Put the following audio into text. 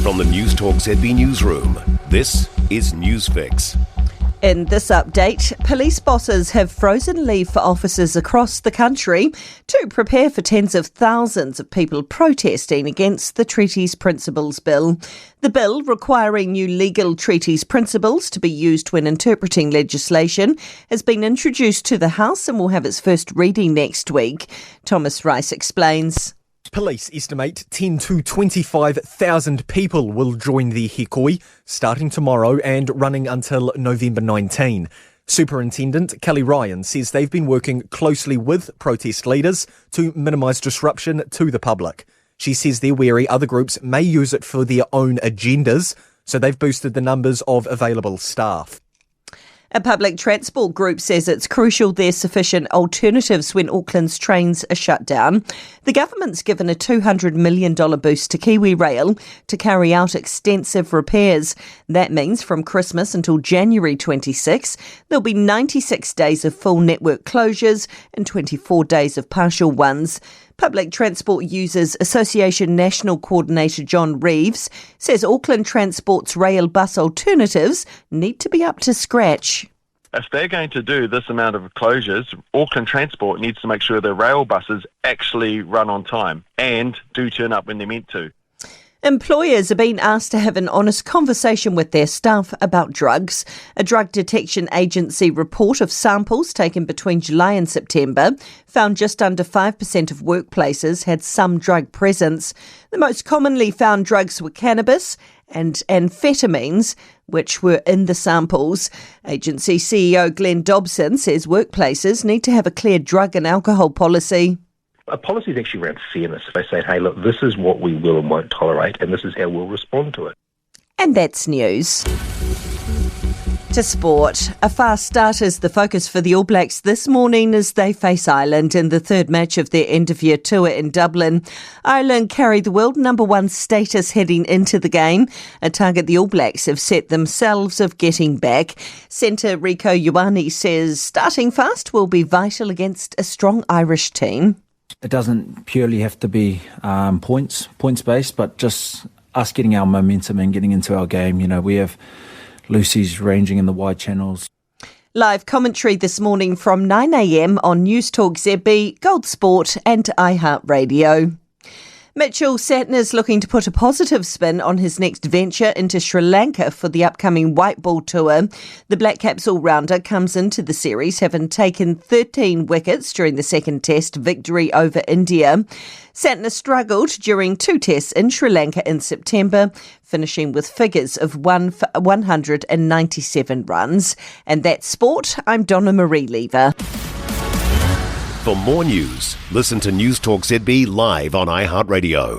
From the Newstalk ZB newsroom, this is Newsfix. In this update, police bosses have frozen leave for officers across the country to prepare for tens of thousands of people protesting against the Treaties Principles Bill. The bill, requiring new legal treaties principles to be used when interpreting legislation, has been introduced to the House and will have its first reading next week. Thomas Rice explains. Police estimate 10 to 25,000 people will join the hikoi starting tomorrow and running until November 19. Superintendent Kelly Ryan says they've been working closely with protest leaders to minimise disruption to the public. She says they're wary other groups may use it for their own agendas, so they've boosted the numbers of available staff. A public transport group says it's crucial there's sufficient alternatives when Auckland's trains are shut down. The government's given a $200 million boost to Kiwi Rail to carry out extensive repairs. That means from Christmas until January 26, there'll be 96 days of full network closures and 24 days of partial ones. Public Transport Users Association National Coordinator John Reeves says Auckland Transport's rail bus alternatives need to be up to scratch. If they're going to do this amount of closures, Auckland Transport needs to make sure their rail buses actually run on time and do turn up when they're meant to. Employers are being asked to have an honest conversation with their staff about drugs. A drug detection agency report of samples taken between July and September found just under 5% of workplaces had some drug presence. The most commonly found drugs were cannabis and amphetamines, which were in the samples. Agency CEO Glenn Dobson says workplaces need to have a clear drug and alcohol policy. A policy is actually around fairness. They say, hey, look, this is what we will and won't tolerate, and this is how we'll respond to it. And that's news. To sport. A fast start is the focus for the All Blacks this morning as they face Ireland in the third match of their end-of-year tour in Dublin. Ireland carry the world number one status heading into the game, a target the All Blacks have set themselves of getting back. Centre Rico Ioane says starting fast will be vital against a strong Irish team. It doesn't purely have to be points-based, but just us getting our momentum and getting into our game. You know, we have Lucy's ranging in the wide channels. Live commentary this morning from 9 a.m. on Newstalk ZB, Gold Sport and iHeartRadio. Mitchell Satner's looking to put a positive spin on his next venture into Sri Lanka for the upcoming White Ball Tour. The Black Caps all-rounder comes into the series having taken 13 wickets during the second test victory over India. Satner struggled during two tests in Sri Lanka in September, finishing with figures of 197 runs. And that's sport. I'm Donna Marie Lever. For more news, listen to Newstalk ZB live on iHeartRadio.